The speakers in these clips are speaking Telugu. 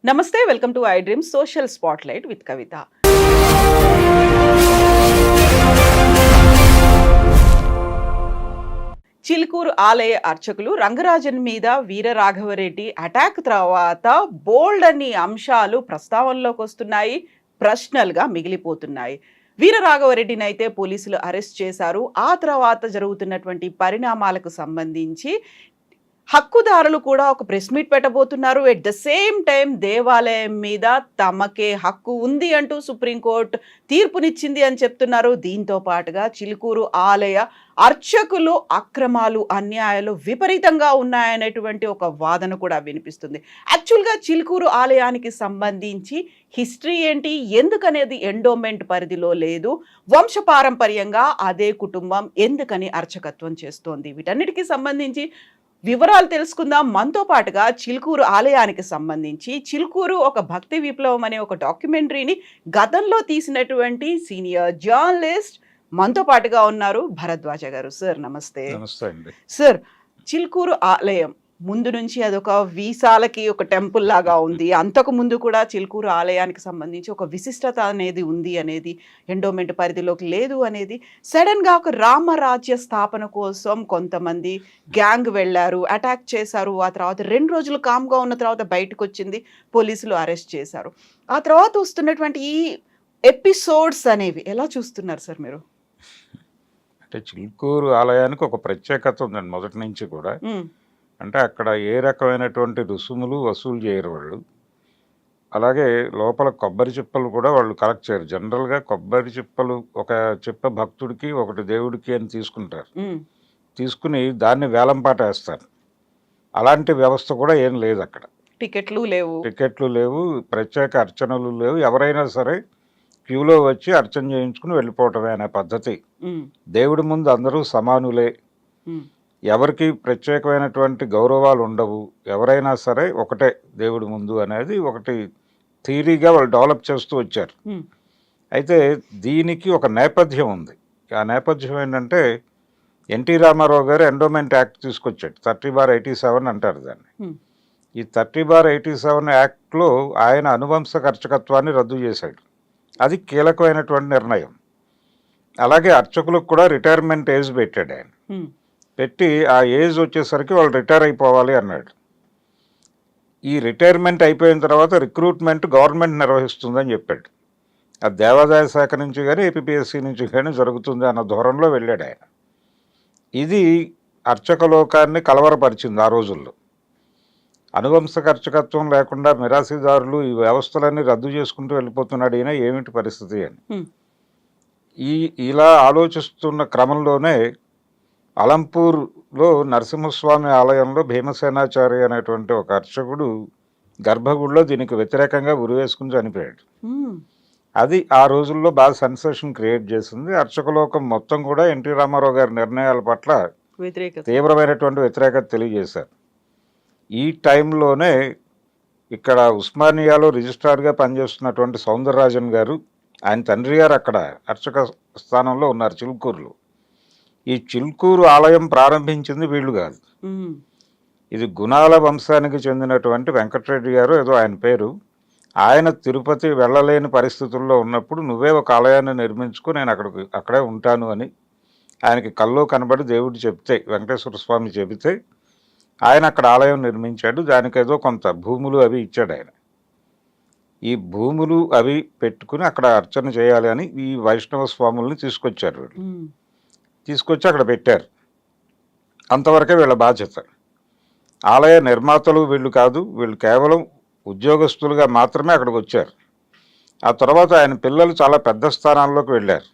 నమస్తే, welcome to iDream social spotlight with Kavitha. Chilkur ఆలయ అర్చకులు రంగరాజన్ మీద వీరరాఘవరెడ్డి అటాక్ తర్వాత బోల్డ్ అన్ని అంశాలు ప్రస్తావనలోకి వస్తున్నాయి, ప్రశ్నలుగా మిగిలిపోతున్నాయి. వీరరాఘవరెడ్డిని అయితే పోలీసులు అరెస్ట్ చేశారు. ఆ తర్వాత జరుగుతున్నటువంటి పరిణామాలకు సంబంధించి హక్కుదారులు కూడా ఒక ప్రెస్ మీట్ పెట్టబోతున్నారు. ఎట్ ద సేమ్ టైం దేవాలయం మీద తమకే హక్కు ఉంది అంటూ సుప్రీంకోర్టు తీర్పునిచ్చింది అని చెప్తున్నారు. దీంతో పాటుగా చిలుకూరు ఆలయ అర్చకులు అక్రమాలు అన్యాయాలు విపరీతంగా ఉన్నాయనేటువంటి ఒక వాదన కూడా వినిపిస్తుంది. యాక్చువల్గా చిలుకూరు ఆలయానికి సంబంధించి హిస్టరీ ఏంటి, ఎందుకనేది ఎండోమెంట్ పరిధిలో లేదు. వంశపారంపర్యంగా అదే కుటుంబం ఎందుకని అర్చకత్వం చేస్తోంది, వీటన్నిటికీ సంబంధించి వివరాలు తెలుసుకుందాం. మనతో పాటుగా చిలుకూరు ఆలయానికి సంబంధించి చిలుకూరు ఒక భక్తి విప్లవం అనే ఒక డాక్యుమెంటరీని గతంలో తీసినటువంటి సీనియర్ జర్నలిస్ట్ మనతో పాటుగా ఉన్నారు భరద్వాజ గారు. సార్ నమస్తే. నమస్తే అండి. సార్, చిలుకూరు ఆలయం ముందు నుంచి అదొక వీసాలకి ఒక టెంపుల్ లాగా ఉంది. అంతకు ముందు కూడా చిలుకూరు ఆలయానికి సంబంధించి ఒక విశిష్టత అనేది ఉంది అనేది ఎండోమెంట్ పరిధిలోకి లేదు అనేది సడన్గా ఒక రామరాజ్య స్థాపన కోసం కొంతమంది గ్యాంగ్ వెళ్ళారు, అటాక్ చేశారు. ఆ తర్వాత 2 రోజులు కామ్గా ఉన్న తర్వాత బయటకు వచ్చింది, పోలీసులు అరెస్ట్ చేశారు. ఆ తర్వాత వస్తున్నటువంటి ఈ ఎపిసోడ్స్ అనేవి ఎలా చూస్తున్నారు సార్ మీరు? అంటే చిలుకూరు ఆలయానికి ఒక ప్రత్యేకత ఉందండి మొదటి నుంచి కూడా. అంటే అక్కడ ఏ రకమైనటువంటి రుసుములు వసూలు చేయరు వాళ్ళు. అలాగే లోపల కొబ్బరి చిప్పలు కూడా వాళ్ళు కలెక్ట్ చేయరు. జనరల్గా కొబ్బరి చిప్పలు ఒక చిప్ప భక్తుడికి ఒకటి దేవుడికి అని తీసుకుంటారు. తీసుకుని దాన్ని వేలంపాట వేస్తారు. అలాంటి వ్యవస్థ కూడా ఏం లేదు అక్కడ. టికెట్లు లేవు, ప్రత్యేక అర్చనలు లేవు. ఎవరైనా సరే క్యూలో వచ్చి అర్చన చేయించుకుని వెళ్ళిపోవటమే అనే పద్ధతి. దేవుడి ముందు అందరూ సమానులే, ఎవరికి ప్రత్యేకమైనటువంటి గౌరవాలు ఉండవు, ఎవరైనా సరే ఒకటే దేవుడి ముందు అనేది ఒకటి థియరీగా వాళ్ళు డెవలప్ చేస్తూ వచ్చారు. అయితే దీనికి ఒక నేపథ్యం ఉంది. ఆ నేపథ్యం ఏంటంటే ఎన్టీ రామారావు గారు ఎండోమెంట్ యాక్ట్ తీసుకొచ్చాడు. 30/87 అంటారు దాన్ని. ఈ 30/87 యాక్ట్లో ఆయన అనువంశ అర్చకత్వాన్ని రద్దు చేశాడు. అది కీలకమైనటువంటి నిర్ణయం. అలాగే అర్చకులకు కూడా రిటైర్మెంట్ ఏజ్ పెట్టాడు ఆయన. పెట్టి ఆ ఏజ్ వచ్చేసరికి వాళ్ళు రిటైర్ అయిపోవాలి అన్నాడు. ఈ రిటైర్మెంట్ అయిపోయిన తర్వాత రిక్రూట్మెంట్ గవర్నమెంట్ నిర్వహిస్తుందని చెప్పాడు. ఆ దేవాదాయ శాఖ నుంచి కానీ ఏపీఎస్సీ నుంచి కానీ జరుగుతుంది అన్న ధోరణిలో వెళ్ళాడు ఆయన. ఇది అర్చక లోకాన్ని కలవరపరిచింది ఆ రోజుల్లో. అనువంశక అర్చకత్వం లేకుండా మిరాసీదారులు ఈ వ్యవస్థలన్నీ రద్దు చేసుకుంటూ వెళ్ళిపోతున్నాడు ఈయన, ఏమిటి పరిస్థితి అని. ఇలా ఆలోచిస్తున్న క్రమంలోనే అలంపూర్లో నరసింహస్వామి ఆలయంలో భీమసేనాచారి అనేటువంటి ఒక అర్చకుడు గర్భగుడిలో దీనికి వ్యతిరేకంగా ఉరివేసుకుని చనిపోయాడు. అది ఆ రోజుల్లో బాగా సెన్సేషన్ క్రియేట్ చేసింది. అర్చకలోకం మొత్తం కూడా ఎన్టీ రామారావు గారి నిర్ణయాల పట్ల తీవ్రమైనటువంటి వ్యతిరేకత తెలియజేశారు. ఈ టైంలోనే ఇక్కడ ఉస్మానియాలో రిజిస్ట్రార్గా పనిచేస్తున్నటువంటి సౌందరరాజన్ గారు, ఆయన తండ్రి గారు అక్కడ అర్చక స్థానంలో ఉన్నారు చిలుకూరులో. ఈ చిలుకూరు ఆలయం ప్రారంభించింది వీళ్ళు కాదు. ఇది గుణాల వంశానికి చెందినటువంటి వెంకటరెడ్డి గారు ఏదో ఆయన పేరు. ఆయన తిరుపతి వెళ్ళలేని పరిస్థితుల్లో ఉన్నప్పుడు నువ్వే ఒక ఆలయాన్ని నిర్మించుకో, నేను అక్కడే ఉంటాను అని ఆయనకి కల్లో కనబడి దేవుడు చెప్తే, వెంకటేశ్వర స్వామి చెబితే ఆయన అక్కడ ఆలయం నిర్మించాడు. దానికి ఏదో కొంత భూములు అవి ఇచ్చాడు ఆయన. ఈ భూములు అవి పెట్టుకుని అక్కడ అర్చన చేయాలి అని ఈ వైష్ణవ స్వాముల్ని తీసుకొచ్చారు వీళ్ళు. తీసుకొచ్చి అక్కడ పెట్టారు. అంతవరకే వీళ్ళ బాధ్యత. ఆలయ నిర్మాతలు వీళ్ళు కాదు, వీళ్ళు కేవలం ఉద్యోగస్తులుగా మాత్రమే అక్కడికి వచ్చారు. ఆ తర్వాత ఆయన పిల్లలు చాలా పెద్ద స్థానాల్లోకి వెళ్ళారు.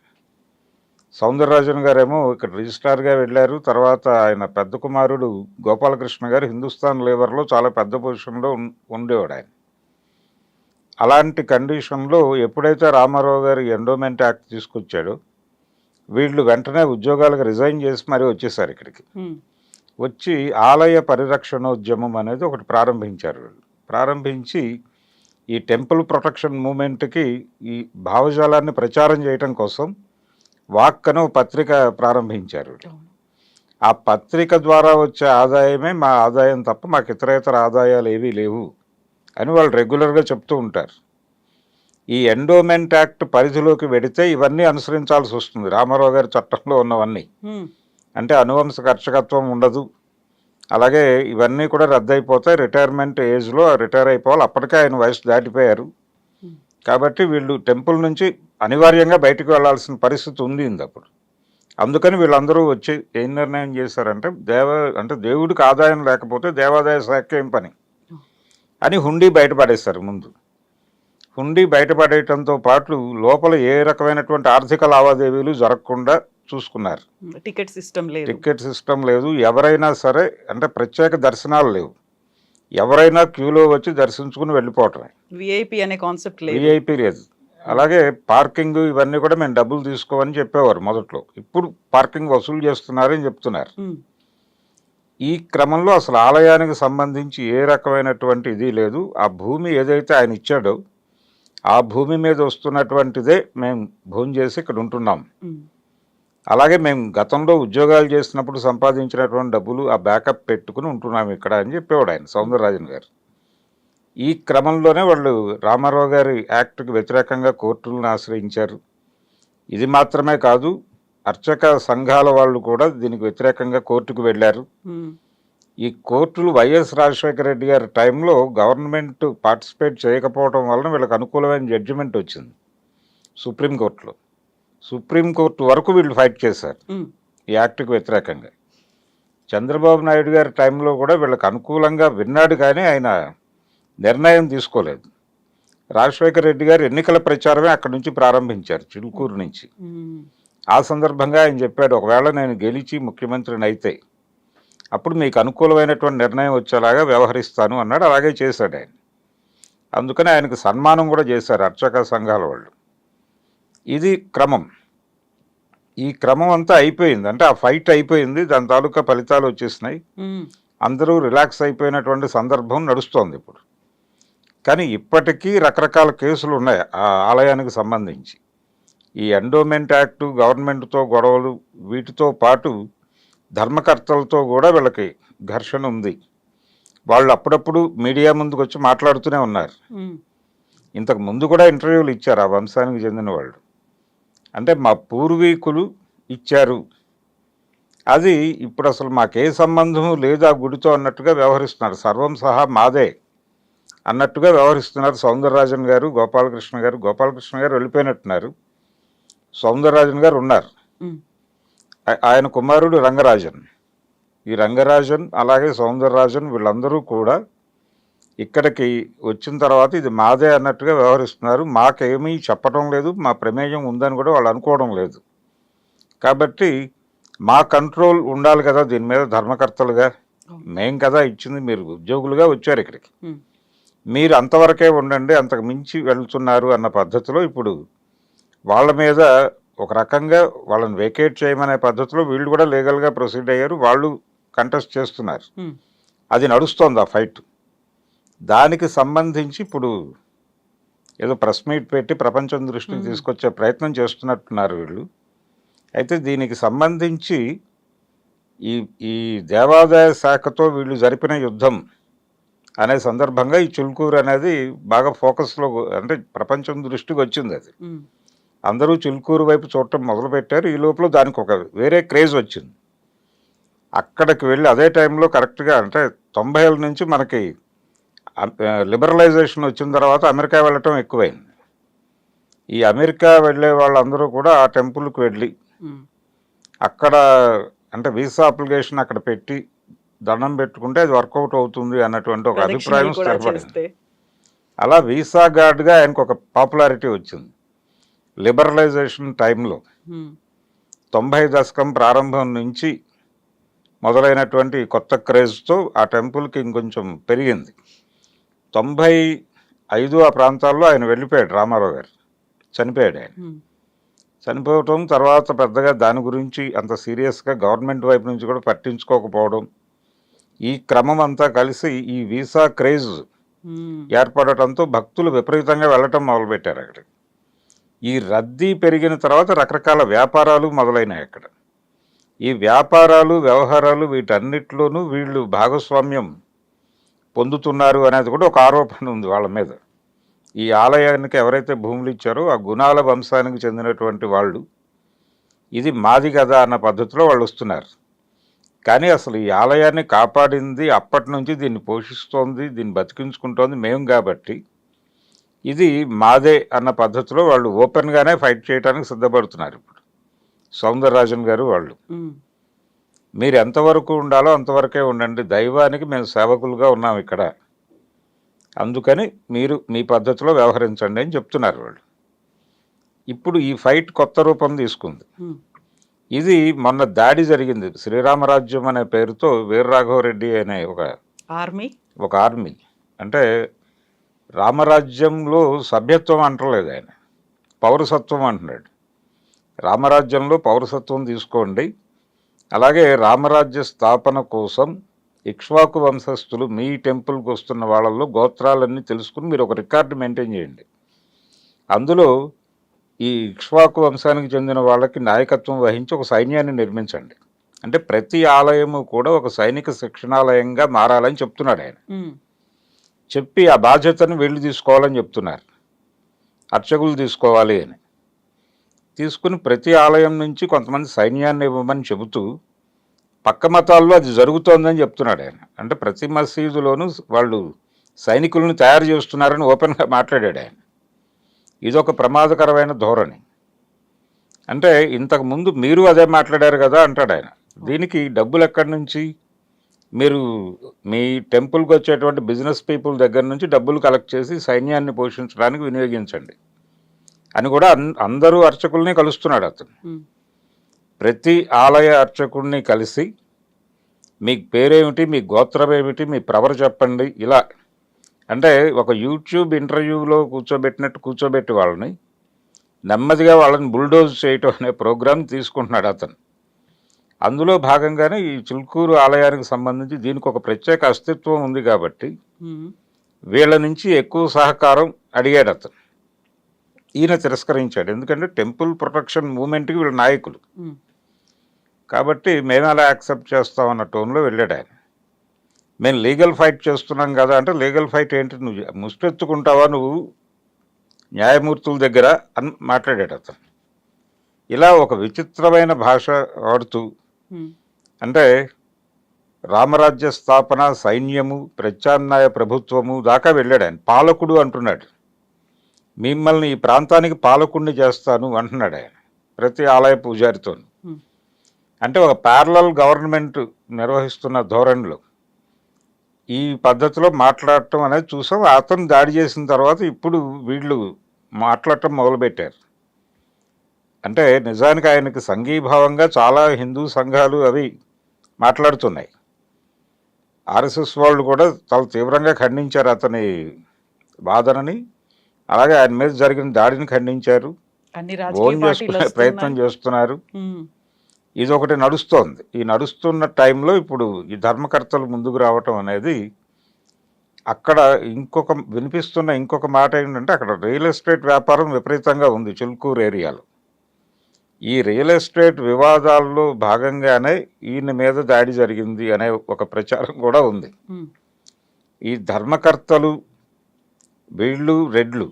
సౌందరరాజన్ గారేమో ఇక్కడ రిజిస్ట్రార్గా వెళ్ళారు. తర్వాత ఆయన పెద్ద కుమారుడు గోపాలకృష్ణ గారు హిందుస్థాన్ లేబర్లో చాలా పెద్ద పొజిషన్లో ఉండేవాడు ఆయన. అలాంటి కండిషన్లో ఎప్పుడైతే రామారావు గారు ఎండోమెంట్ యాక్ట్ తీసుకొచ్చాడో వీళ్ళు వెంటనే ఉద్యోగాలకు రిజైన్ చేసి మరీ వచ్చేసారు ఇక్కడికి. వచ్చి ఆలయ పరిరక్షణోద్యమం అనేది ఒకటి ప్రారంభించారు. వీళ్ళు ప్రారంభించి ఈ టెంపుల్ ప్రొటెక్షన్ మూమెంట్కి ఈ భావజాలాన్ని ప్రచారం చేయటం కోసం వాక్ అనే పత్రిక ప్రారంభించారు. ఆ పత్రిక ద్వారా వచ్చే ఆదాయమే మా ఆదాయం తప్ప మాకు ఇతరేతర ఆదాయాలు ఏవీ లేవు అని వాళ్ళు రెగ్యులర్గా చెప్తూ ఉంటారు. ఈ ఎండోమెంట్ యాక్ట్ పరిధిలోకి వెడితే ఇవన్నీ అనుసరించాల్సి వస్తుంది, రామారావు గారి చట్టంలో ఉన్నవన్నీ. అంటే అనువంశ అర్చకత్వం ఉండదు, అలాగే ఇవన్నీ కూడా రద్దయిపోతాయి, రిటైర్మెంట్ ఏజ్లో రిటైర్ అయిపోవాలి, అప్పటికే ఆయన వయసు దాటిపోయారు. కాబట్టి వీళ్ళు టెంపుల్ నుంచి అనివార్యంగా బయటకు వెళ్లాల్సిన పరిస్థితి ఉంది అప్పుడు. అందుకని వీళ్ళందరూ వచ్చి ఏం నిర్ణయం చేశారంటే అంటే దేవుడికి ఆదాయం లేకపోతే దేవాదాయ శాఖ ఏం పని అని హుండీ బయటపడేస్తారు. ముందు హుండీ బయటపడేయటంతో పాటు లోపల ఏ రకమైనటువంటి ఆర్థిక లావాదేవీలు జరగకుండా చూసుకున్నారు. టికెట్ సిస్టమ్ లేదు, ఎవరైనా సరే అంటే ప్రత్యేక దర్శనాలు లేవు, ఎవరైనా క్యూలో వచ్చి దర్శించుకుని వెళ్ళిపోవటమే, విఐపి అనే కాన్సెప్ట్ లేదు. అలాగే పార్కింగ్ ఇవన్నీ కూడా మేము డబ్బులు తీసుకోమని చెప్పేవారు మొదట్లో, ఇప్పుడు పార్కింగ్ వసూలు చేస్తున్నారని చెప్తున్నారు. ఈ క్రమంలో అసలు ఆలయానికి సంబంధించి ఏ రకమైనటువంటి ఇది లేదు. ఆ భూమి ఏదైతే ఆయన ఇచ్చాడో ఆ భూమి మీద వస్తున్నటువంటిదే మేము భోజనం చేసి ఇక్కడ ఉంటున్నాం. అలాగే మేము గతంలో ఉద్యోగాలు చేసినప్పుడు సంపాదించినటువంటి డబ్బులు ఆ బ్యాకప్ పెట్టుకుని ఉంటున్నాం ఇక్కడ అని చెప్పేవాడు ఆయన, సౌందరరాజన్ గారు. ఈ క్రమంలోనే వాళ్ళు రామారావు గారి యాక్ట్కి వ్యతిరేకంగా కోర్టులను ఆశ్రయించారు. ఇది మాత్రమే కాదు, అర్చక సంఘాల వాళ్ళు కూడా దీనికి వ్యతిరేకంగా కోర్టుకు వెళ్ళారు. ఈ కోర్టులు వైఎస్ రాజశేఖర రెడ్డి గారి టైంలో గవర్నమెంట్ పార్టిసిపేట్ చేయకపోవడం వలన వీళ్ళకి అనుకూలమైన జడ్జిమెంట్ వచ్చింది సుప్రీంకోర్టులో. సుప్రీంకోర్టు వరకు వీళ్ళు ఫైట్ చేశారు ఈ యాక్ట్కి వ్యతిరేకంగా. చంద్రబాబు నాయుడు గారి టైంలో కూడా వీళ్ళకి అనుకూలంగా విన్నాడు, కానీ ఆయన నిర్ణయం తీసుకోలేదు. రాజశేఖర రెడ్డి గారు ఎన్నికల ప్రచారమే అక్కడి నుంచి ప్రారంభించారు, చిలుకూరు నుంచి. ఆ సందర్భంగా ఆయన చెప్పాడు, ఒకవేళ నేను గెలిచి ముఖ్యమంత్రిని అయితే అప్పుడు మీకు అనుకూలమైనటువంటి నిర్ణయం వచ్చేలాగా వ్యవహరిస్తాను అన్నాడు. అలాగే చేశాడు ఆయన. అందుకని ఆయనకు సన్మానం కూడా చేశారు అర్చక సంఘాల వాళ్ళు. ఇది క్రమం. ఈ క్రమం అంతా అయిపోయింది, అంటే ఆ ఫైట్ అయిపోయింది, దాని తాలూకా ఫలితాలు వచ్చేసినాయి, అందరూ రిలాక్స్ అయిపోయినటువంటి సందర్భం నడుస్తోంది ఇప్పుడు. కానీ ఇప్పటికీ రకరకాల కేసులు ఉన్నాయి ఆ ఆలయానికి సంబంధించి. ఈ ఎండోమెంట్ యాక్టు, గవర్నమెంట్తో గొడవలు, వీటితో పాటు ధర్మకర్తలతో కూడా వీళ్ళకి ఘర్షణ ఉంది. వాళ్ళు అప్పుడప్పుడు మీడియా ముందుకు వచ్చి మాట్లాడుతూనే ఉన్నారు. ఇంతకు ముందు కూడా ఇంటర్వ్యూలు ఇచ్చారు ఆ వంశానికి చెందిన వాళ్ళు. అంటే మా పూర్వీకులు ఇచ్చారు, అది ఇప్పుడు అసలు మాకే సంబంధం లేదు ఆ గుడితో అన్నట్టుగా వ్యవహరిస్తున్నారు. సర్వం సహా మాదే అన్నట్టుగా వ్యవహరిస్తున్నారు సౌందరరాజన్ గారు, గోపాలకృష్ణ గారు వెళ్ళిపోయినట్టున్నారు, సౌందరరాజన్ గారు ఉన్నారు, ఆయన కుమారుడు రంగరాజన్. ఈ రంగరాజన్ అలాగే సౌందరరాజన్ వీళ్ళందరూ కూడా ఇక్కడికి వచ్చిన తర్వాత ఇది మాదే అన్నట్టుగా వ్యవహరిస్తున్నారు. మాకేమీ చెప్పడం లేదు, మా ప్రమేయం ఉందని కూడా వాళ్ళు అనుకోవడం లేదు. కాబట్టి మా కంట్రోల్ ఉండాలి కదా దీని మీద, ధర్మకర్తలుగా మేం కదా ఇచ్చింది, మీరు ఉద్యోగులుగా వచ్చారు ఇక్కడికి, మీరు అంతవరకే ఉండండి, అంతకు మించి వెళ్తున్నారు అన్న పద్ధతిలో ఇప్పుడు వాళ్ళ మీద ఒక రకంగా వాళ్ళని వేకేట్ చేయమనే పద్ధతిలో వీళ్ళు కూడా లీగల్గా ప్రొసీడ్ అయ్యారు, వాళ్ళు కంటెస్ట్ చేస్తున్నారు. అది నడుస్తోంది ఆ ఫైట్. దానికి సంబంధించి ఇప్పుడు ఏదో ప్రెస్ మీట్ పెట్టి ప్రపంచం దృష్టికి తీసుకొచ్చే ప్రయత్నం చేస్తున్నట్టున్నారు వీళ్ళు. అయితే దీనికి సంబంధించి ఈ దేవాదాయ శాఖతో వీళ్ళు జరిపిన యుద్ధం అనే సందర్భంగా ఈ చిలుకూరు అనేది బాగా ఫోకస్లో, అంటే ప్రపంచం దృష్టికి వచ్చింది. అది అందరూ చిలుకూరు వైపు చూడటం మొదలుపెట్టారు. ఈ లోపల దానికి ఒక వేరే క్రేజ్ వచ్చింది. అక్కడికి వెళ్ళి అదే టైంలో కరెక్ట్గా అంటే 90ల నుంచి మనకి లిబరలైజేషన్ వచ్చిన తర్వాత అమెరికా వెళ్ళటం ఎక్కువైంది. ఈ అమెరికా వెళ్ళే వాళ్ళందరూ కూడా ఆ టెంపుల్కి వెళ్ళి అక్కడ అంటే వీసా అప్లికేషన్ అక్కడ పెట్టి దండం పెట్టుకుంటే అది వర్కౌట్ అవుతుంది అన్నటువంటి ఒక అభిప్రాయం స్థిరపడింది. అలా వీసా గార్డ్గా ఆయనకు ఒక పాపులారిటీ వచ్చింది లిబరలైజేషన్ టైంలో. 90 దశకం ప్రారంభం నుంచి మొదలైనటువంటి కొత్త క్రేజ్తో ఆ టెంపుల్కి ఇంకొంచెం పెరిగింది. 95 ఆ ప్రాంతాల్లో ఆయన వెళ్ళిపోయాడు, రామారావు గారు చనిపోయాడు. ఆయన చనిపోవటం తర్వాత పెద్దగా దాని గురించి అంత సీరియస్గా గవర్నమెంట్ వైపు నుంచి కూడా పట్టించుకోకపోవడం, ఈ క్రమం అంతా కలిసి ఈ వీసా క్రేజ్ ఏర్పడటంతో భక్తులు విపరీతంగా వెళ్ళటం మొదలుపెట్టారు అక్కడికి. ఈ రద్దీ పెరిగిన తర్వాత రకరకాల వ్యాపారాలు మొదలైనాయి అక్కడ. ఈ వ్యాపారాలు వ్యవహారాలు వీటన్నిటిలోనూ వీళ్ళు భాగస్వామ్యం పొందుతున్నారు అనేది కూడా ఒక ఆరోపణ ఉంది వాళ్ళ మీద. ఈ ఆలయానికి ఎవరైతే భూములు ఇచ్చారో ఆ గుణాల వంశానికి చెందినటువంటి వాళ్ళు ఇది మాది కదా అన్న పద్ధతిలో వాళ్ళు వస్తున్నారు. కానీ అసలు ఈ ఆలయాన్ని కాపాడింది అప్పటి నుంచి దీన్ని పోషిస్తోంది, దీన్ని బతికించుకుంటోంది మేము కాబట్టి ఇది మాదే అన్న పద్ధతిలో వాళ్ళు ఓపెన్గానే ఫైట్ చేయడానికి సిద్ధపడుతున్నారు. ఇప్పుడు సౌందరరాజన్ గారు వాళ్ళు మీరు ఎంతవరకు ఉండాలో అంతవరకే ఉండండి, దైవానికి మేము సేవకులుగా ఉన్నాం ఇక్కడ, అందుకని మీరు మీ పద్ధతిలో వ్యవహరించండి అని చెప్తున్నారు వాళ్ళు. ఇప్పుడు ఈ ఫైట్ కొత్త రూపం తీసుకుంది. ఇది మొన్న దాడి జరిగింది శ్రీరామరాజ్యం అనే పేరుతో వీరరాఘవరెడ్డి అనే ఒక ఆర్మీ అంటే రామరాజ్యంలో సభ్యత్వం అంటలేదు ఆయన, పౌరసత్వం అంటున్నాడు. రామరాజ్యంలో పౌరసత్వం తీసుకోండి, అలాగే రామరాజ్య స్థాపన కోసం ఇక్ష్వాకు వంశస్థులు మీ టెంపుల్కి వస్తున్న వాళ్ళల్లో గోత్రాలన్నీ తెలుసుకుని మీరు ఒక రికార్డు మెయింటైన్ చేయండి. అందులో ఈ ఇక్ష్వాకు వంశానికి చెందిన వాళ్ళకి నాయకత్వం వహించి ఒక సైన్యాన్ని నిర్మించండి. అంటే ప్రతి ఆలయము కూడా ఒక సైనిక శిక్షణాలయంగా మారాలని చెప్తున్నాడు ఆయన. చెప్పి ఆ బాధ్యతను వీళ్ళు తీసుకోవాలని చెప్తున్నారు, అర్చకులు తీసుకోవాలి అని. తీసుకుని ప్రతి ఆలయం నుంచి కొంతమంది సైన్యాన్ని ఇవ్వమని చెబుతూ పక్క మతాల్లో అది జరుగుతోందని చెప్తున్నాడు ఆయన. అంటే ప్రతి మసీదులోనూ వాళ్ళు సైనికులను తయారు చేస్తున్నారని ఓపెన్గా మాట్లాడాడు ఆయన. ఇదొక ప్రమాదకరమైన ధోరణి. అంటే ఇంతకుముందు మీరు అదే మాట్లాడారు కదా అంటాడు ఆయన. దీనికి డబ్బులు ఎక్కడి నుంచి? మీరు మీ టెంపుల్కి వచ్చేటువంటి బిజినెస్ పీపుల్ దగ్గర నుంచి డబ్బులు కలెక్ట్ చేసి సైన్యాన్ని పోషించడానికి వినియోగించండి అని కూడా అందరూ అర్చకుల్ని కలుస్తున్నాడు అతను. ప్రతి ఆలయ అర్చకుడిని కలిసి మీ పేరేమిటి, మీ గోత్రం ఏమిటి, మీ ప్రవర్ చెప్పండి, ఇలా అంటే ఒక యూట్యూబ్ ఇంటర్వ్యూలో కూర్చోబెట్టి వాళ్ళని నెమ్మదిగా వాళ్ళని బుల్డోజ్ చేయటం అనే ప్రోగ్రాం తీసుకుంటున్నాడు అతను. అందులో భాగంగానే ఈ చిలుకూరు ఆలయానికి సంబంధించి దీనికి ఒక ప్రత్యేక అస్తిత్వం ఉంది కాబట్టి వీళ్ళ నుంచి ఎక్కువ సహకారం అడిగాడు అతను. ఈయన తిరస్కరించాడు, ఎందుకంటే టెంపుల్ ప్రొటెక్షన్ మూవ్మెంట్కి వీళ్ళ నాయకులు కాబట్టి మేము అలా యాక్సెప్ట్ చేస్తామన్న టోన్లో వెళ్ళాడు ఆయన. మేము లీగల్ ఫైట్ చేస్తున్నాం కదా అంటే, లీగల్ ఫైట్ ఏంటి, నువ్వు ముష్టెత్తుకుంటావా నువ్వు న్యాయమూర్తుల దగ్గర అని మాట్లాడాడు అతను. ఇలా ఒక విచిత్రమైన భాష వాడుతూ అంటే రామరాజ్య స్థాపన, సైన్యము, ప్రత్యామ్నాయ ప్రభుత్వము దాకా వెళ్ళాడు ఆయన. పాలకుడు అంటున్నాడు, మిమ్మల్ని ఈ ప్రాంతానికి పాలకుడిని చేస్తాను అంటున్నాడు ఆయన ప్రతి ఆలయ పూజారితో. అంటే ఒక ప్యారలల్ గవర్నమెంట్ నిర్వహిస్తున్న ధోరణిలో ఈ పద్ధతిలో మాట్లాడటం అనేది చూసాం. అతను దాడి చేసిన తర్వాత ఇప్పుడు వీళ్ళు మాట్లాడటం మొదలుపెట్టారు. అంటే నిజానికి ఆయనకి సంఘీభావంగా చాలా హిందూ సంఘాలు అవి మాట్లాడుతున్నాయి. ఆర్ఎస్ఎస్ వాళ్ళు కూడా చాలా తీవ్రంగా ఖండించారు అతని వాదనని, అలాగే ఆయన మీద జరిగిన దాడిని ఖండించారు, ఓన్ చేసుకునే ప్రయత్నం చేస్తున్నారు. ఇది ఒకటి నడుస్తోంది. ఈ నడుస్తున్న టైంలో ఇప్పుడు ఈ ధర్మకర్తలు ముందుకు రావటం అనేది అక్కడ వినిపిస్తున్న ఇంకొక మాట ఏంటంటే, అక్కడ రియల్ ఎస్టేట్ వ్యాపారం విపరీతంగా ఉంది చిలుకూరు ఏరియాలో. ఈ రియల్ ఎస్టేట్ వివాదాల్లో భాగంగానే ఈయన మీద దాడి జరిగింది అనే ఒక ప్రచారం కూడా ఉంది. ఈ ధర్మకర్తలు వీళ్ళు రెడ్లు,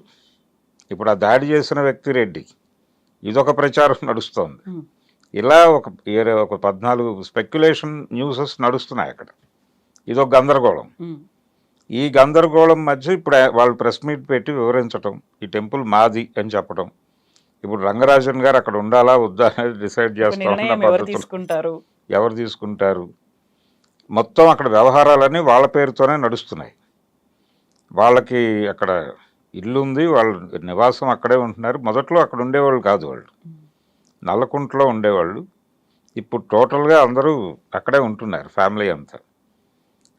ఇప్పుడు ఆ దాడి చేసిన వ్యక్తి రెడ్డి, ఇదొక ప్రచారం నడుస్తోంది. ఇలా ఒక 14 స్పెక్యులేషన్ న్యూసెస్ నడుస్తున్నాయి అక్కడ. ఇదొక గందరగోళం. ఈ గందరగోళం మధ్య ఇప్పుడు వాళ్ళు ప్రెస్ మీట్ పెట్టి వివరించటం, ఈ టెంపుల్ మాది అని చెప్పడం. ఇప్పుడు రంగరాజన్ గారు అక్కడ ఉండాలా వద్దా అనేది డిసైడ్ చేస్తామన్న పద్ధతులు ఎవరు తీసుకుంటారు. మొత్తం అక్కడ వ్యవహారాలన్నీ వాళ్ళ పేరుతోనే నడుస్తున్నాయి. వాళ్ళకి అక్కడ ఇల్లు ఉంది, వాళ్ళ నివాసం అక్కడే ఉంటున్నారు. మొదట్లో అక్కడ ఉండేవాళ్ళు కాదు, వాళ్ళు నల్లకుంటలో ఉండేవాళ్ళు. ఇప్పుడు టోటల్గా అందరూ అక్కడే ఉంటున్నారు, ఫ్యామిలీ అంతా.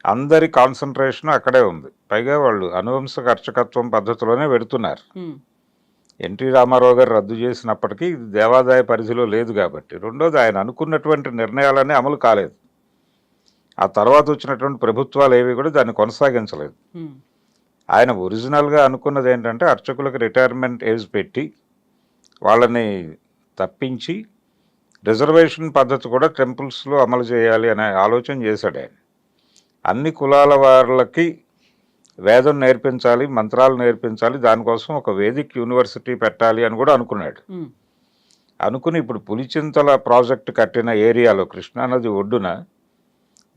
అందరి కాన్సన్ట్రేషన్ అక్కడే ఉంది. పైగా వాళ్ళు అనువంశక అర్చకత్వం పద్ధతిలోనే పెడుతున్నారు. ఎన్టీ రామారావు గారు రద్దు చేసినప్పటికీ ఇది దేవాదాయ పరిధిలో లేదు కాబట్టి. రెండోది, ఆయన అనుకున్నటువంటి నిర్ణయాలన్నీ అమలు కాలేదు. ఆ తర్వాత వచ్చినటువంటి ప్రభుత్వాలు ఏవి కూడా దాన్ని కొనసాగించలేదు. ఆయన ఒరిజినల్గా అనుకున్నది ఏంటంటే, అర్చకులకు రిటైర్మెంట్ ఏజ్ పెట్టి వాళ్ళని తప్పించి రిజర్వేషన్ పద్ధతి కూడా టెంపుల్స్లో అమలు చేయాలి అనే ఆలోచన చేశాడు ఆయన. అన్ని కులాల వాళ్ళకి వేదం నేర్పించాలి, మంత్రాలు నేర్పించాలి, దానికోసం ఒక వేదిక్ యూనివర్సిటీ పెట్టాలి అని కూడా అనుకున్నాడు. అనుకుని ఇప్పుడు పులిచింతల ప్రాజెక్టు కట్టిన ఏరియాలో కృష్ణానది ఒడ్డున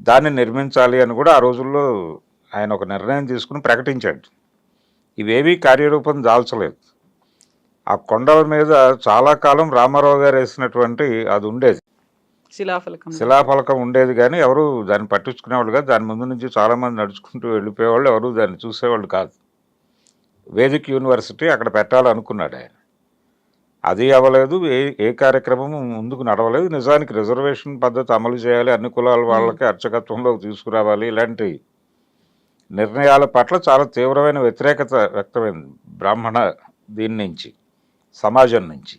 దాన్ని నిర్మించాలి అని కూడా ఆ రోజుల్లో ఆయన ఒక నిర్ణయం తీసుకుని ప్రకటించాడు. ఇవేవీ కార్యరూపం దాల్చలేదు. ఆ కొండల మీద చాలా కాలం రామారావు గారు వేసినటువంటి అది ఉండేది, శిలాఫలకం ఉండేది, కానీ ఎవరు దాన్ని పట్టించుకునేవాళ్ళు కాదు. దాని ముందు నుంచి చాలామంది నడుచుకుంటూ వెళ్ళిపోయేవాళ్ళు, ఎవరు దాన్ని చూసేవాళ్ళు కాదు. వేదిక్ యూనివర్సిటీ అక్కడ పెట్టాలనుకున్నాడు ఆయన. అది అవ్వలేదు, ఏ కార్యక్రమము ముందుకు నడవలేదు. నిజానికి రిజర్వేషన్ పద్ధతి అమలు చేయాలి, అన్ని కులాల వాళ్ళకి అర్చకత్వంలోకి తీసుకురావాలి, ఇలాంటి నిర్ణయాల పట్ల చాలా తీవ్రమైన వ్యతిరేకత వ్యక్తమైంది బ్రాహ్మణ దీని నుంచి, సమాజం నుంచి.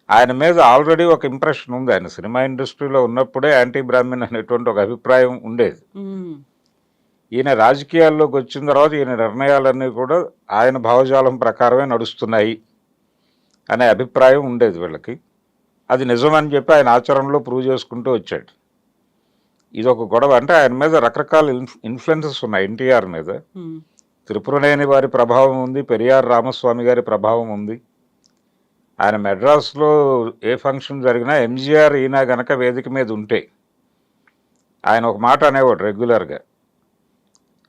ఆయన మీద ఆల్రెడీ ఒక ఇంప్రెషన్ ఉంది. ఆయన సినిమా ఇండస్ట్రీలో ఉన్నప్పుడే యాంటీ బ్రాహ్మణ్ అనేటువంటి ఒక అభిప్రాయం ఉండేది. ఈయన రాజకీయాల్లోకి వచ్చిన తర్వాత ఈయన నిర్ణయాలన్నీ కూడా ఆయన భావజాలం ప్రకారమే నడుస్తున్నాయి అనే అభిప్రాయం ఉండేది వీళ్ళకి. అది నిజమని చెప్పి ఆయన ఆచరణలో ప్రూవ్ చేసుకుంటూ వచ్చాడు. ఇది ఒక గొడవ. అంటే ఆయన మీద రకరకాల ఇన్ఫ్లుయెన్సెస్ ఉన్నాయి. ఎన్టీఆర్ మీద త్రిపురనేని వారి ప్రభావం ఉంది, పెరియార్ రామస్వామి గారి ప్రభావం ఉంది. ఆయన మెడ్రాస్లో ఏ ఫంక్షన్ జరిగినా ఎంజీఆర్ ఈయన గనక వేదిక మీద ఉంటే ఆయన ఒక మాట అనేవాడు రెగ్యులర్గా,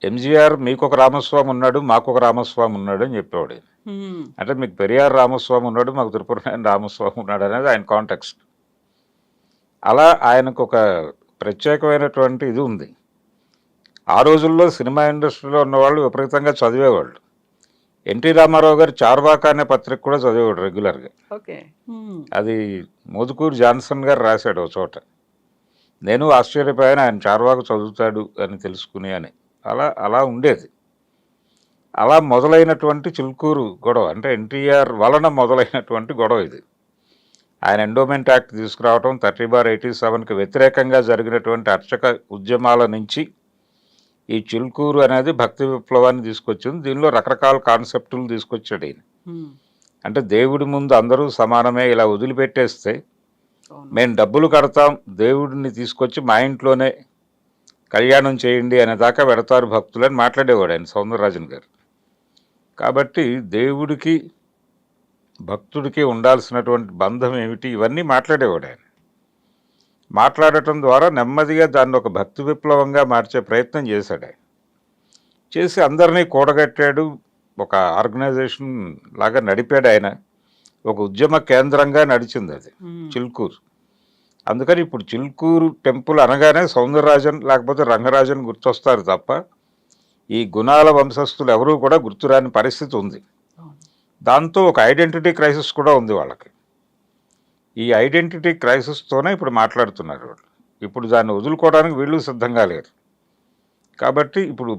ఎంజీఆర్ మీకు ఒక రామస్వామి ఉన్నాడు, మాకు ఒక రామస్వామి ఉన్నాడు అని చెప్పేవాడు. అంటే మీకు పెరియార్ రామస్వామి ఉన్నాడు, మాకు త్రిపురనేని రామస్వామి ఉన్నాడు అనేది ఆయన కాంటెక్స్ట్. అలా ఆయనకు ఒక ప్రత్యేకమైనటువంటి ఇది ఉంది. ఆ రోజుల్లో సినిమా ఇండస్ట్రీలో ఉన్నవాళ్ళు విపరీతంగా చదివేవాళ్ళు. ఎన్టీ రామారావు గారు చార్వాక అనే పత్రిక కూడా చదివేవాడు రెగ్యులర్గా. అది మోదుకూరు జాన్సన్ గారు రాశాడు ఒక చోట. నేను ఆశ్చర్యపోయాను, ఆయన చార్వాక చదువుతాడు అని తెలుసుకుని అని. అలా ఉండేది. అలా మొదలైనటువంటి చిలుకూరు గొడవ, అంటే ఎన్టీఆర్ వలన మొదలైనటువంటి గొడవ ఇది. ఆయన ఎండోమెంట్ యాక్ట్ తీసుకురావడం, 30/87కి వ్యతిరేకంగా జరిగినటువంటి అర్చక ఉద్యమాల నుంచి ఈ చిలుకూరు అనేది భక్తి విప్లవాన్ని తీసుకొచ్చింది. దీనిలో రకరకాల కాన్సెప్టులు తీసుకొచ్చాడు ఈయన. అంటే దేవుడి ముందు అందరూ సమానమే, ఇలా వదిలిపెట్టేస్తే మేము డబ్బులు కడతాం, దేవుడిని తీసుకొచ్చి మా ఇంట్లోనే కళ్యాణం చేయండి అనే దాకా పెడతారు భక్తులని మాట్లాడేవాడు ఆయన, సౌందరరాజన్ గారు. కాబట్టి దేవుడికి భక్తుడికి ఉండాల్సినటువంటి బంధం ఏమిటి, ఇవన్నీ మాట్లాడేవాడు ఆయన. మాట్లాడటం ద్వారా నెమ్మదిగా దాన్ని ఒక భక్తి విప్లవంగా మార్చే ప్రయత్నం చేశాడు ఆయన. చేసి అందరినీ కూడగట్టాడు, ఒక ఆర్గనైజేషన్ లాగా నడిపాడు ఆయన. ఒక ఉద్యమ కేంద్రంగా నడిచింది అది చిలుకూరు. అందుకని ఇప్పుడు చిలుకూరు టెంపుల్ అనగానే సౌందరరాజన్ లేకపోతే రంగరాజన్ గుర్తొస్తారు తప్ప ఈ గుణాల వంశస్థులు ఎవరూ కూడా గుర్తురాని పరిస్థితి ఉంది. దాంతో ఒక ఐడెంటిటీ క్రైసిస్ కూడా ఉంది వాళ్ళకి. ఈ ఐడెంటిటీ క్రైసిస్తోనే ఇప్పుడు మాట్లాడుతున్నారు వాళ్ళు. ఇప్పుడు దాన్ని వదులుకోవడానికి వీళ్ళు సిద్ధంగా లేరు. కాబట్టి ఇప్పుడు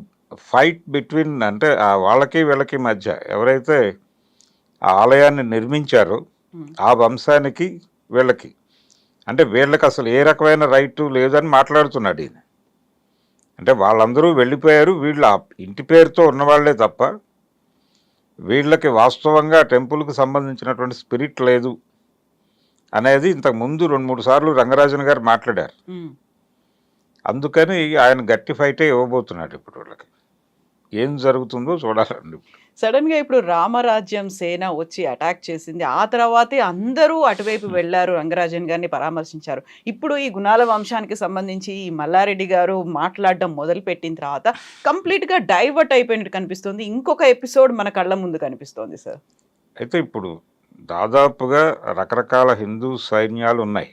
ఫైట్ బిట్వీన్, అంటే వాళ్ళకి వీళ్ళకి మధ్య ఎవరైతే ఆ ఆలయాన్ని నిర్మించారో ఆ వంశానికి వీళ్ళకి, అంటే వీళ్ళకి అసలు ఏ రకమైన రైటు లేదని మాట్లాడుతున్నాడు ఈయన. అంటే వాళ్ళందరూ వెళ్ళిపోయారు, వీళ్ళ ఇంటి పేరుతో ఉన్నవాళ్లే తప్ప వీళ్ళకి వాస్తవంగా టెంపుల్కి సంబంధించినటువంటి స్పిరిట్ లేదు అనేది ఇంతకుముందు 2-3 సార్లు రంగరాజన్ గారు మాట్లాడారు. అందుకని ఆయన గట్టి ఫైటే ఇవ్వబోతున్నాడు ఇప్పుడు వాళ్ళకి. ఏం జరుగుతుందో చూడాలండి. సడన్ గా ఇప్పుడు రామరాజ్యం సేన వచ్చి అటాక్ చేసింది, ఆ తర్వాతే అందరూ అటువైపు వెళ్లారు, రంగరాజన్ గారిని పరామర్శించారు. ఇప్పుడు ఈ గుణాల వంశానికి సంబంధించి ఈ మల్లారెడ్డి గారు మాట్లాడడం మొదలు పెట్టిన తర్వాత కంప్లీట్ గా డైవర్ట్ అయిపోయినట్టు కనిపిస్తుంది. ఇంకొక ఎపిసోడ్ మన కళ్ళ ముందు కనిపిస్తోంది సార్. అయితే ఇప్పుడు దాదాపుగా రకరకాల హిందూ సైన్యాలు ఉన్నాయి.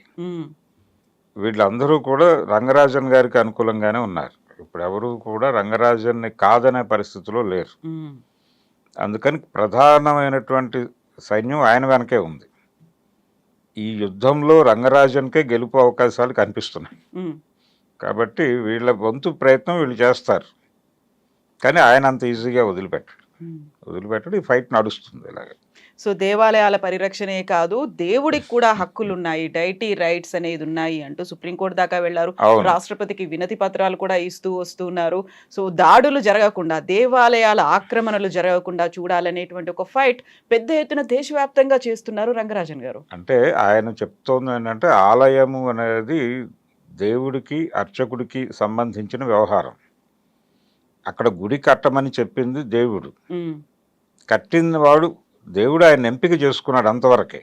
వీళ్ళందరూ కూడా రంగరాజన్ గారికి అనుకూలంగానే ఉన్నారు. ఇప్పుడు ఎవరు కూడా రంగరాజన్ని కాదనే పరిస్థితిలో లేరు. అందుకని ప్రధానమైనటువంటి సైన్యం ఆయన వెనకే ఉంది. ఈ యుద్ధంలో రంగరాజన్కే గెలుపు అవకాశాలు కనిపిస్తున్నాయి. కాబట్టి వీళ్ళ వంతు ప్రయత్నం వీళ్ళు చేస్తారు, కానీ ఆయన అంత ఈజీగా వదిలిపెట్టడు. ఈ ఫైట్ నడుస్తుంది ఇలాగే. సో దేవాలయాల పరిరక్షణే కాదు, దేవుడికి కూడా హక్కులున్నాయి, డైటీ రైట్స్ అనేది ఉన్నాయి అంటూ సుప్రీంకోర్టు దాకా వెళ్లారు. అవును. రాష్ట్రపతికి వినతి పత్రాలు కూడా ఇస్తూ వస్తున్నారు. సో దాడులు జరగకుండా, దేవాలయాల ఆక్రమణలు జరగకుండా చూడాలనేటువంటి ఒక ఫైట్ పెద్ద ఎత్తున దేశవ్యాప్తంగా చేస్తున్నారు రంగరాజన్ గారు. అంటే ఆయన చెప్తోంది ఏంటంటే ఆలయము అనేది దేవుడికి అర్చకుడికి సంబంధించిన వ్యవహారం. అక్కడ గుడి కట్టమని చెప్పింది దేవుడు, ఉమ్, కట్టిన వాడు దేవుడు ఆయన ఎంపిక చేసుకున్నాడు అంతవరకే.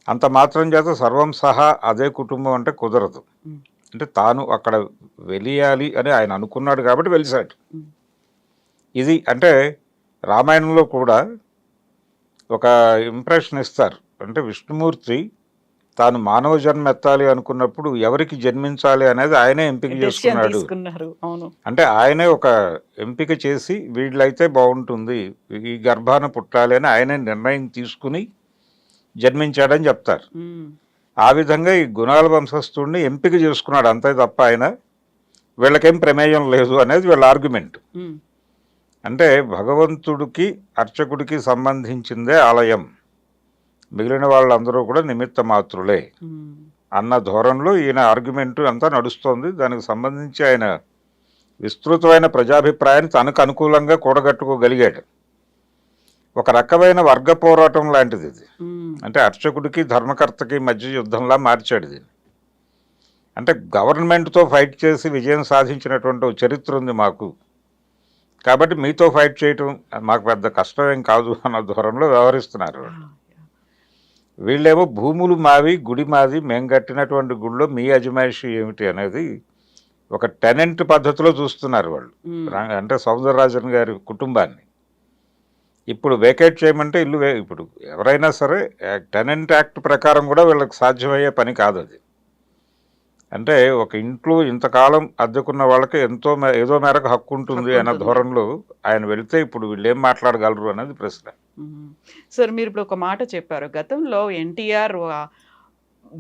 అంత మాత్రం చేత సర్వం సహా అదే కుటుంబం అంటే కుదరదు. ఉమ్, అంటే తాను అక్కడ వెలియాలి అని ఆయన అనుకున్నాడు కాబట్టి వెలిసాడు. ఉమ్, ఇది అంటే రామాయణంలో కూడా ఒక ఇంప్రెషన్ ఇస్తారు. అంటే విష్ణుమూర్తి తాను మానవ జన్మ ఎత్తాలి అనుకున్నప్పుడు ఎవరికి జన్మించాలి అనేది ఆయనే ఎంపిక డెసిషన్ చేసుకున్నాడు. తీసుకున్నారు. అవును. అంటే ఆయనే ఒక ఎంపిక చేసి వీళ్ళైతే బాగుంటుంది, ఈ గర్భాన పుట్టాలి అని ఆయనే నిర్ణయం తీసుకుని జన్మించాడని చెప్తారు. ఉమ్, ఆ విధంగా ఈ గుణాల వంశస్థుడిని ఎంపిక చేసుకున్నాడు అంతే తప్ప ఆయన వీళ్ళకేం ప్రమేయం లేదు అనేది వీళ్ళ ఆర్గ్యుమెంట్. ఉమ్, అంటే భగవంతుడికి అర్చకుడికి సంబంధించిందే ఆలయం, మిగిలిన వాళ్ళందరూ కూడా నిమిత్త మాత్రులే ఉమ్, అన్న ధోరణిలో ఈయన ఆర్గ్యుమెంట్ అంతా నడుస్తోంది. దానికి సంబంధించి ఆయన విస్తృతమైన ప్రజాభిప్రాయాన్ని తనకు అనుకూలంగా కూడగట్టుకోగలిగాడు. ఒక రకమైన వర్గ పోరాటం లాంటిది ఇది. ఉమ్, అంటే అర్చకుడికి ధర్మకర్తకి మధ్య యుద్ధంలా మార్చాడు దీన్ని. అంటే గవర్నమెంట్తో ఫైట్ చేసి విజయం సాధించినటువంటి ఒక చరిత్ర ఉంది మాకు, కాబట్టి మీతో ఫైట్ చేయటం మాకు పెద్ద కష్టమేం కాదు అన్న ధోరణిలో వ్యవహరిస్తున్నారు. వీళ్ళేమో భూములు మావి, గుడి మాది, మేము కట్టినటువంటి గుడిలో మీ అజమాయిషి ఏమిటి అనేది ఒక టెనెంట్ పద్ధతిలో చూస్తున్నారు వాళ్ళు. ఉమ్, అంటే సౌందరరాజన్ గారి కుటుంబాన్ని ఇప్పుడు వేకేట్ చేయమంటే ఇల్లు ఇప్పుడు ఎవరైనా సరే టెనెంట్ యాక్ట్ ప్రకారం కూడా వీళ్ళకి సాధ్యమయ్యే పని కాదు అది. అంటే ఒక ఇంట్లో ఇంతకాలం అద్దెకున్న వాళ్ళకి ఏదో మేరకు హక్కు ఉంటుంది అన్న ధోరణిలో ఆయన వెళితే ఇప్పుడు వీళ్ళు ఏం మాట్లాడగలరు అనేది ప్రశ్న. సార్ మీరు ఇప్పుడు ఒక మాట చెప్పారు, గతంలో ఎన్టీఆర్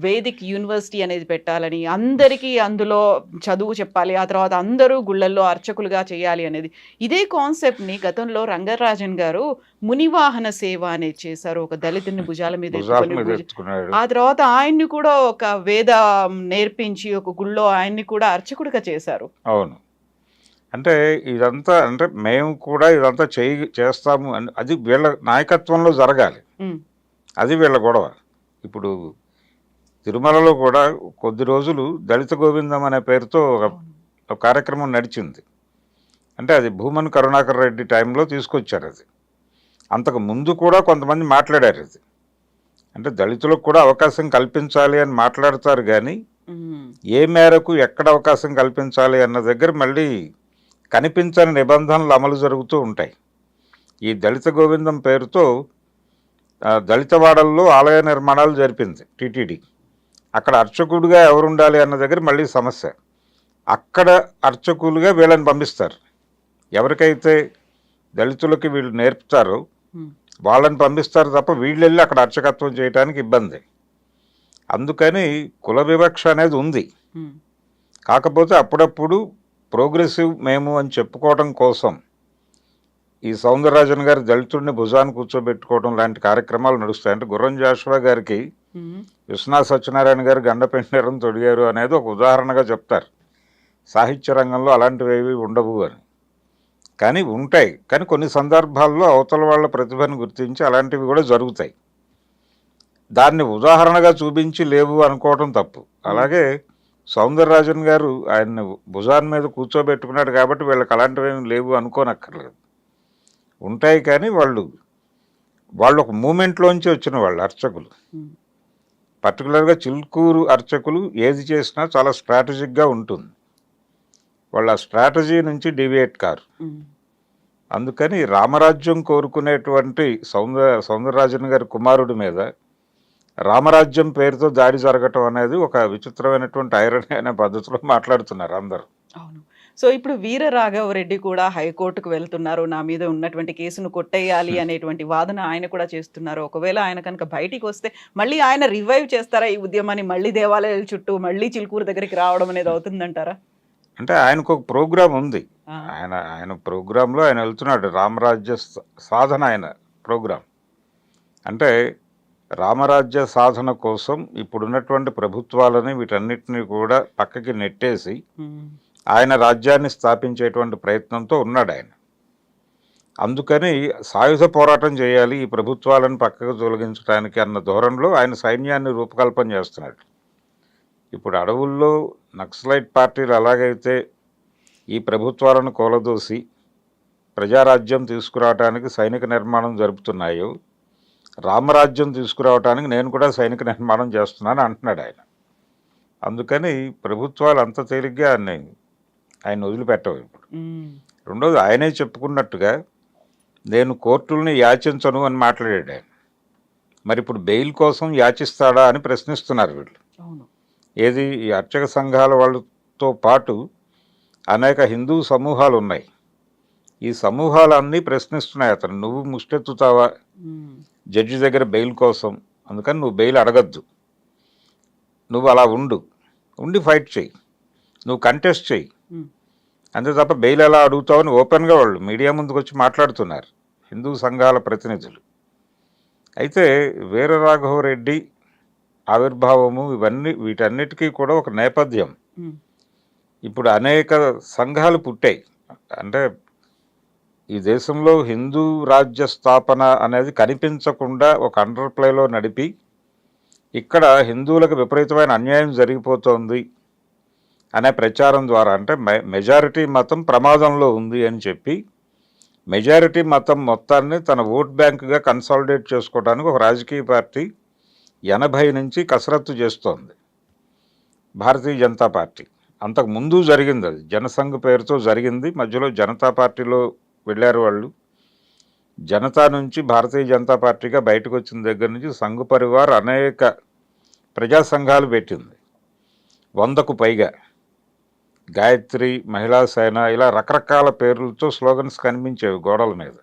వేదిక్ యూనివర్సిటీ అనేది పెట్టాలని, అందరికీ అందులో చదువు చెప్పాలి, ఆ తర్వాత అందరూ గుళ్ళల్లో అర్చకులుగా చేయాలి అనేది. ఇదే కాన్సెప్ట్ని గతంలో రంగరాజన్ గారు మునివాహన సేవ అనేది చేశారు, ఒక దళితుని భుజాల మీద ఎత్తుకున్నాడు. ఆ తర్వాత ఆయన్ని కూడా ఒక వేద నేర్పించి ఒక గుళ్ళో ఆయన్ని కూడా అర్చకుడిగా చేశారు. అవును. అంటే ఇదంతా అంటే మేము కూడా ఇదంతా చేస్తాము అని అది వీళ్ళ నాయకత్వంలో జరగాలి. అది వీళ్ళ గొడవ. ఇప్పుడు తిరుమలలో కూడా కొద్ది రోజులు దళిత గోవిందం అనే పేరుతో ఒక కార్యక్రమం నడిచింది. అంటే అది భూమన్ కరుణాకర్ రెడ్డి టైంలో తీసుకొచ్చారు. అది అంతకు ముందు కూడా కొంతమంది మాట్లాడారు. అది అంటే దళితులకు కూడా అవకాశం కల్పించాలి అని మాట్లాడతారు, కానీ ఏ మేరకు ఎక్కడ అవకాశం కల్పించాలి అన్న దగ్గర మళ్ళీ కనిపించని నిబంధనలు అమలు జరుగుతూ ఉంటాయి. ఈ దళిత గోవిందం పేరుతో దళితవాడల్లో ఆలయ నిర్మాణాలు జరిపింది టీటీడీ. అక్కడ అర్చకుడిగా ఎవరు ఉండాలి అన్న దగ్గర మళ్ళీ సమస్య. అక్కడ అర్చకులుగా వీళ్ళని పంపిస్తారు. ఎవరికైతే దళితులకి వీళ్ళు నేర్పుతారో వాళ్ళని పంపిస్తారు తప్ప వీళ్ళు వెళ్ళి అక్కడ అర్చకత్వం చేయడానికి ఇబ్బంది. అందుకని కుల వివక్ష అనేది ఉంది. కాకపోతే అప్పుడప్పుడు ప్రోగ్రెసివ్ మేము అని చెప్పుకోవడం కోసం ఈ సౌందరరాజన్ గారి దళితుడిని భుజాన్ని కూర్చోబెట్టుకోవడం లాంటి కార్యక్రమాలు నడుస్తాయి. అంటే గుర్రం జాషువా గారికి విశ్వనాథ్ సత్యనారాయణ గారు గండపెండరం తొడిగారు అనేది ఒక ఉదాహరణగా చెప్తారు. సాహిత్య రంగంలో అలాంటివి ఏవి ఉండవు అని. కానీ ఉంటాయి, కానీ కొన్ని సందర్భాల్లో అవతల వాళ్ళ ప్రతిభను గుర్తించి అలాంటివి కూడా జరుగుతాయి. దాన్ని ఉదాహరణగా చూపించి లేవు అనుకోవడం తప్పు. అలాగే సౌందరరాజన్ గారు ఆయన్ని భుజాన్ మీద కూర్చోబెట్టుకున్నాడు కాబట్టి వీళ్ళకి అలాంటివి ఏమి లేవు అనుకోనక్కర్లేదు. ఉంటాయి, కానీ వాళ్ళు ఒక మూమెంట్లోంచి వచ్చిన వాళ్ళు అర్చకులు. పర్టికులర్గా చిల్కూరు అర్చకులు ఏది చేసినా చాలా స్ట్రాటజిక్గా ఉంటుంది. వాళ్ళ స్ట్రాటజీ నుంచి డివియేట్ కారు. అందుకని రామరాజ్యం కోరుకునేటువంటి సౌందరరాజన్ గారి కుమారుడి మీద రామరాజ్యం పేరుతో దాడి జరగటం అనేది ఒక విచిత్రమైనటువంటి ఐరనీ అనే పద్ధతిలో మాట్లాడుతున్నారు అందరూ. అవును. సో ఇప్పుడు వీర రాఘవరెడ్డి కూడా హైకోర్టుకు వెళ్తున్నారు, నా మీద ఉన్నటువంటి కేసును కొట్టేయాలి అనేటువంటి వాదన ఆయన కూడా చేస్తున్నారు. ఒకవేళ ఆయన కనుక బయటికి వస్తే మళ్ళీ ఆయన రివైవ్ చేస్తారా ఈ ఉద్యమాన్ని? మళ్ళీ దేవాలయాల చుట్టూ మళ్ళీ చిలుకూరు దగ్గరికి రావడం అనేది అవుతుందంటారా? అంటే ఆయనకు ఒక ప్రోగ్రాం ఉంది. ఆయన ప్రోగ్రాంలో ఆయన వెళ్తున్నాడు. రామరాజ్య సాధన ఆయన ప్రోగ్రాం. అంటే రామరాజ్య సాధన కోసం ఇప్పుడున్నటువంటి ప్రభుత్వాలని వీటన్నిటిని కూడా పక్కకి నెట్టేసి ఆయన రాజ్యాన్ని స్థాపించేటువంటి ప్రయత్నంతో ఉన్నాడు ఆయన. అందుకని సాయుధ పోరాటం చేయాలి ఈ ప్రభుత్వాలను పక్కకు తొలగించడానికి అన్న ధోరణిలో ఆయన సైన్యాన్ని రూపకల్పన చేస్తున్నాడు. ఇప్పుడు అడవుల్లో నక్సలైట్ పార్టీలు ఎలాగైతే ఈ ప్రభుత్వాలను కూలదోసి ప్రజారాజ్యం తీసుకురావడానికి సైనిక నిర్మాణం జరుపుతున్నాయో, రామరాజ్యం తీసుకురావడానికి నేను కూడా సైనిక నిర్మాణం చేస్తున్నాను అంటున్నాడు ఆయన. అందుకని ప్రభుత్వాలు అంత తేలిగ్గా ఆయన వదిలిపెట్టవు ఇప్పుడు. రెండోది, ఆయనే చెప్పుకున్నట్టుగా నేను కోర్టుల్ని యాచించను అని మాట్లాడాడు ఆయన. మరి ఇప్పుడు బెయిల్ కోసం యాచిస్తాడా అని ప్రశ్నిస్తున్నారు వీళ్ళు. ఏది, ఈ అర్చక సంఘాల వాళ్ళతో పాటు అనేక హిందూ సమూహాలు ఉన్నాయి. ఈ సమూహాలన్నీ ప్రశ్నిస్తున్నాయి అతను, నువ్వు ముష్టెత్తుతావా జడ్జి దగ్గర బెయిల్ కోసం, అందుకని నువ్వు బెయిల్ అడగద్దు, నువ్వు అలా ఉండి ఫైట్ చేయి, నువ్వు కంటెస్ట్ చేయి, అంతే తప్ప బెయిల్ ఎలా అడుగుతావని ఓపెన్గా వాళ్ళు మీడియా ముందుకు వచ్చి మాట్లాడుతున్నారు హిందూ సంఘాల ప్రతినిధులు. అయితే వీరరాఘవరెడ్డి ఆవిర్భావము వీటన్నిటికీ కూడా ఒక నేపథ్యం. ఇప్పుడు అనేక సంఘాలు పుట్టాయి. అంటే ఈ దేశంలో హిందూ రాజ్య స్థాపన అనేది కనిపించకుండా ఒక అండర్ ప్లేలో నడిపి ఇక్కడ హిందువులకు విపరీతమైన అన్యాయం జరిగిపోతుంది అనే ప్రచారం ద్వారా, అంటే మెజారిటీ మతం ప్రమాదంలో ఉంది అని చెప్పి మెజారిటీ మతం మొత్తాన్ని తన ఓట్ బ్యాంకుగా కన్సాలిడేట్ చేసుకోవడానికి ఒక రాజకీయ పార్టీ 80 నుంచి కసరత్తు చేస్తోంది, భారతీయ జనతా పార్టీ. అంతకు ముందు జరిగింది, అది జనసంఘ్ పేరుతో జరిగింది. మధ్యలో జనతా పార్టీలో వెళ్ళారు వాళ్ళు. జనతా నుంచి భారతీయ జనతా పార్టీగా బయటకు వచ్చిన దగ్గర నుంచి సంఘ్ పరివార్ అనేక ప్రజా సంఘాలు పెట్టింది, 100కు పైగా. గాయత్రి, మహిళా సేన, ఇలా రకరకాల పేర్లతో స్లోగన్స్ కనిపించేవి గోడల మీద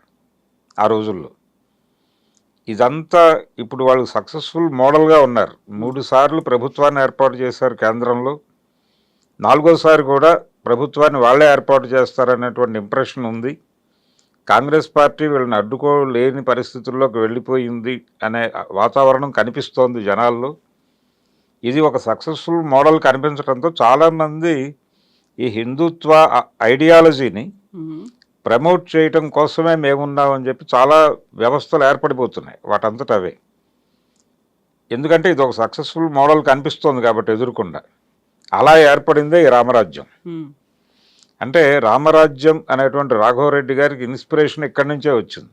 ఆ రోజుల్లో. ఇదంతా ఇప్పుడు వాళ్ళు సక్సెస్ఫుల్ మోడల్గా ఉన్నారు. 3 సార్లు ప్రభుత్వాన్ని ఏర్పాటు చేశారు కేంద్రంలో, 4వసారి కూడా ప్రభుత్వాన్ని వాళ్ళే ఏర్పాటు చేస్తారనేటువంటి ఇంప్రెషన్ ఉంది. కాంగ్రెస్ పార్టీ వీళ్ళని అడ్డుకోలేని పరిస్థితుల్లోకి వెళ్ళిపోయింది అనే వాతావరణం కనిపిస్తోంది జనాల్లో. ఇది ఒక సక్సెస్ఫుల్ మోడల్ కనిపించడంతో చాలామంది ఈ హిందుత్వ ఐడియాలజీని ప్రమోట్ చేయటం కోసమే మేమున్నామని చెప్పి చాలా వ్యవస్థలు ఏర్పడిపోతున్నాయి వాటంతట అవే. ఎందుకంటే ఇది ఒక సక్సెస్ఫుల్ మోడల్ కనిపిస్తోంది కాబట్టి ఎదురుకుండా. అలా ఏర్పడిందే ఈ రామరాజ్యం. అంటే రామరాజ్యం అనేటువంటి రాఘవరెడ్డి గారికి ఇన్స్పిరేషన్ ఇక్కడి నుంచే వచ్చింది.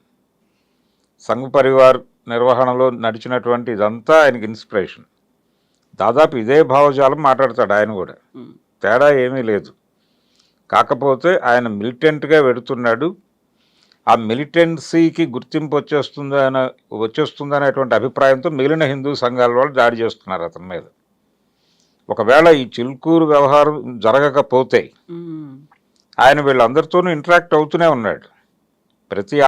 సంఘ్ పరివార్ నిర్వహణలో నడిచినటువంటి ఇదంతా ఆయనకి ఇన్స్పిరేషన్. దాదాపు ఇదే భావజాలం మాట్లాడతాడు ఆయన కూడా, తేడా ఏమీ లేదు. కాకపోతే ఆయన మిలిటెంట్గా వెడుతున్నాడు. ఆ మిలిటెన్సీకి గుర్తింపు వచ్చేస్తుందనేటువంటి అభిప్రాయంతో మిగిలిన హిందూ సంఘాల వాళ్ళు దాడి చేస్తున్నారు అతని మీద. ఒకవేళ ఈ చిలుకూరు వ్యవహారం జరగకపోతే ఆయన వీళ్ళందరితోనూ ఇంటరాక్ట్ అవుతూనే ఉన్నాడు. ప్రతి